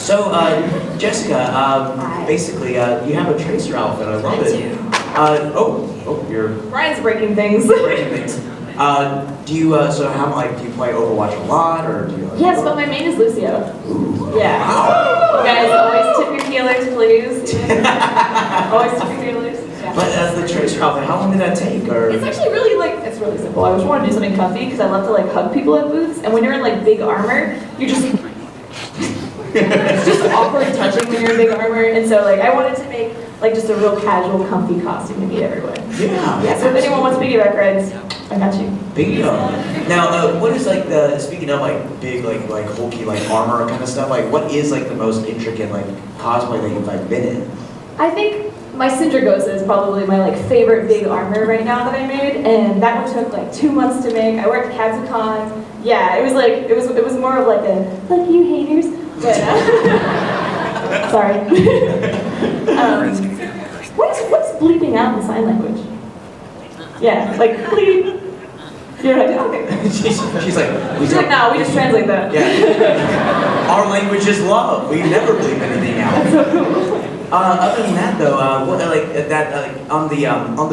So, Jessica, basically, you have a Tracer outfit. I love it. You're Brian's breaking things. breaking things. Do you, so how, like, do you play Overwatch a lot, or do you? Like, Yes, but my main is Lucio. Ooh. Yeah. Wow. You guys always tip your healers, please. Always tip your healers. Yeah. But the Tracer outfit, how long did that take? Or It's actually really it's really simple. I just want to do something comfy because I love to like hug people at booths, and when you're in like big armor, you just it's just awkward touching when you're in big armor, and so like I wanted to make like just a real casual, comfy costume to meet everyone. Yeah. So if anyone wants piggyback rides, I got you. Bingo. Now, what is like the, speaking of like big, like hulky, like armor kind of stuff, like what is like the most intricate like cosplay that you've like been in? I think my Syndragosa is probably my like favorite big armor right now that I made, and that one took like 2 months to make. I worked Kazacon. Yeah, it was like it was more of like a like you haters, but sorry. What's bleeping out in sign language? Yeah, like bleep. You're like, okay. She's like, She's like, no, we just translate that. Yeah. Our language is love. We never bleep anything out. That's so cool. Other than that, though, what like that on the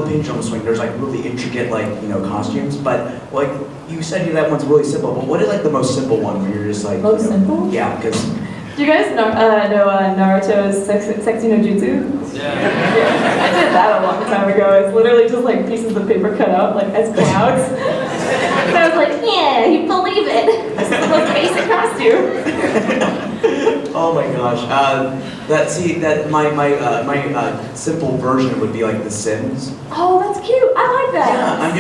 pendulum swing, there's like really intricate costumes. But like you said, that one's really simple. But what is like the most simple one where you're just like Most simple? Yeah, because. Do you guys know Naruto's Sexy no Jutsu? Yeah. I did that a long time ago. It's literally just like pieces of paper cut out like as clouds. And I was like, yeah, you believe it. This is the most basic costume. Oh my gosh. My simple version would be like The Sims. Oh, that's cute. I like that. Yeah, I'm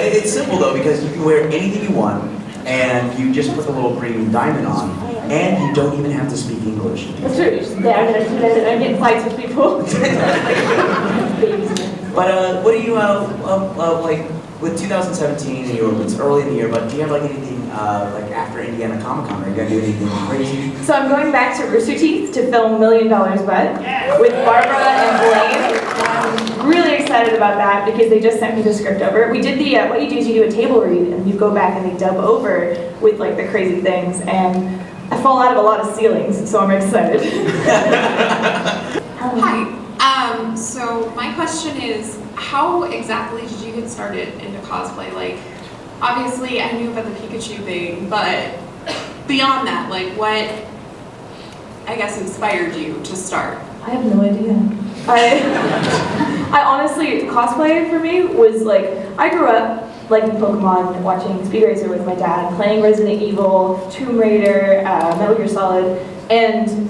just. It's simple though because you can wear anything you want, and you just put the little green diamond on, and you don't even have to speak English. That's true. You're just there and I get fights with people. But what do you like with 2017? And it's early in the year, but do you have like anything like after Indiana Comic Con? Are you gonna do anything crazy? So I'm going back to Rooster Teeth to film $1 Million Butt with Barbara and Blaine. I'm really excited about that because they just sent me the script over. We did the what you do is you do a table read and you go back and they dub over with like the crazy things, and I fall out of a lot of ceilings, so I'm excited. Hi. So my question is, how exactly did you get started into cosplay? Like, obviously I knew about the Pikachu thing, but beyond that, like what, I guess, inspired you to start? I have no idea. I honestly, cosplay for me was like, I grew up liking Pokemon, watching Speed Racer with my dad, playing Resident Evil, Tomb Raider, Metal Gear Solid, and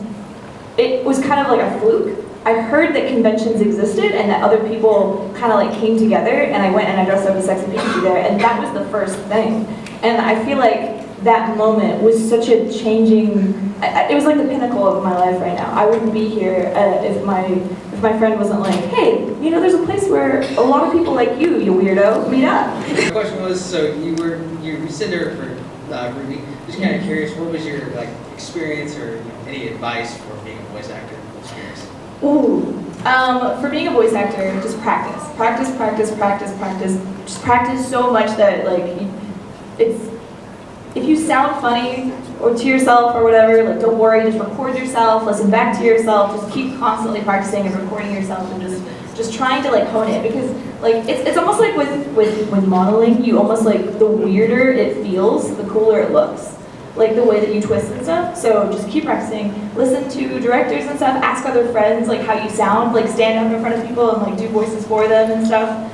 it was kind of like a fluke. I heard that conventions existed and that other people kind of like came together, and I went and I dressed up as Sexy Pikachu there, and that was the first thing. And I feel like that moment was such a changing, it was like the pinnacle of my life right now. I wouldn't be here if my friend wasn't like, hey, there's a place where a lot of people like you weirdo, meet up. The question was, so you said there for Ruby. Just kind of curious, what was your experience or any advice for being a voice actor? Experience. Ooh, for being a voice actor, just practice. Practice. Just practice so much that if you sound funny or to yourself or whatever, don't worry, just record yourself, listen back to yourself, just keep constantly practicing and recording yourself and just trying to hone it, because it's almost like with modeling, you almost the weirder it feels, the cooler it looks. Like the way that you twist and stuff. So just keep practicing, listen to directors and stuff, ask other friends how you sound, stand up in front of people and do voices for them and stuff.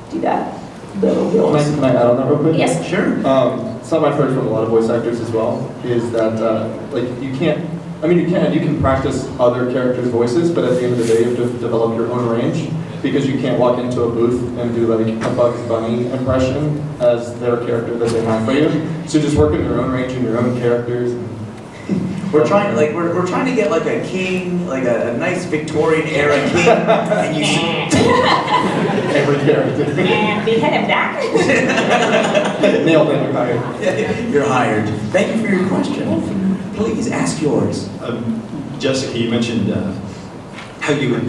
Do that. Can I add on that real quick? Yes. Sure. Something I've heard from a lot of voice actors as well is that you can practice other characters' voices, but at the end of the day you have to develop your own range, because you can't walk into a booth and do a Bugs Bunny impression as their character that they have for you. So just work in your own range and your own characters. We're trying to get a king, a nice Victorian era king, and you should Every character. Behead him back. Nailed it, you're hired. You're hired. Thank you for your question. Please ask yours. Jessica, you mentioned how you would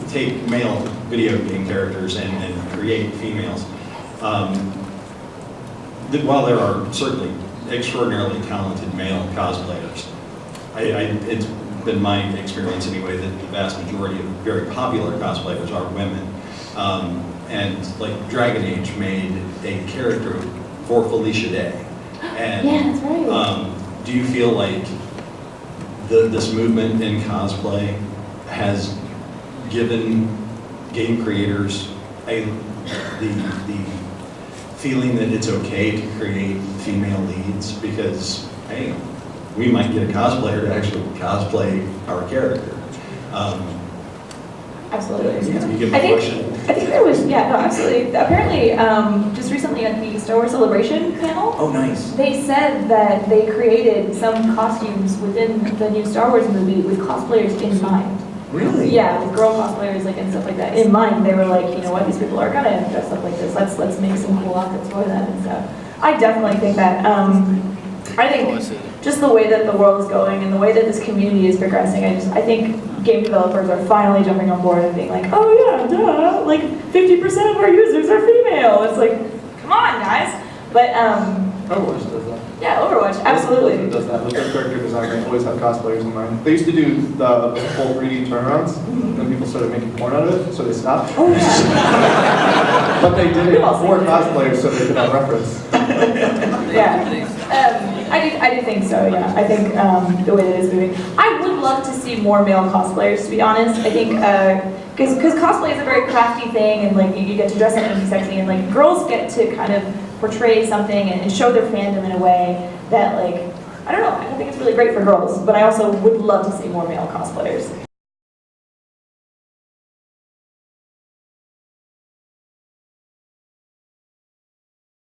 take male video game characters and create females. while there are certainly extraordinarily talented male cosplayers, it's been my experience anyway that the vast majority of very popular cosplayers are women. And like Dragon Age made a character for Felicia Day. And Yeah, that's right. do you feel like this movement in cosplay has given game creators the feeling that it's okay to create female leads because, hey, we might get a cosplayer to actually cosplay our character. Absolutely. You give a question. I think there was, yeah, no, absolutely. Apparently, just recently at the Star Wars Celebration panel, Oh, nice. they said that they created some costumes within the new Star Wars movie with cosplayers in mind. Really? Yeah, with girl cosplayers like and stuff like that in mind. They were like, you know what, these people are gonna dress up like this. Let's make some cool outfits for them and stuff. I definitely think that. I think just the way that the world is going and the way that this community is progressing. I think game developers are finally jumping on board and being like, oh yeah, duh, like 50% of our users are female. It's like, come on, guys. But Overwatch does that. yeah, Overwatch, absolutely. It does that. With their character design, they always have cosplayers in mind. They used to do the full 3D turnarounds, then people started making porn out of it, so they stopped. Oh yeah. But they did it We've all seen for it. cosplayers so they could have reference. Yeah. I do think so, yeah. I think the way that it's moving. I would love to see more male cosplayers, to be honest. I think, because cosplay is a very crafty thing, and like you get to dress up and be sexy, and like girls get to kind of portray something and show their fandom in a way that like, I don't know, I don't think it's really great for girls, but I also would love to see more male cosplayers.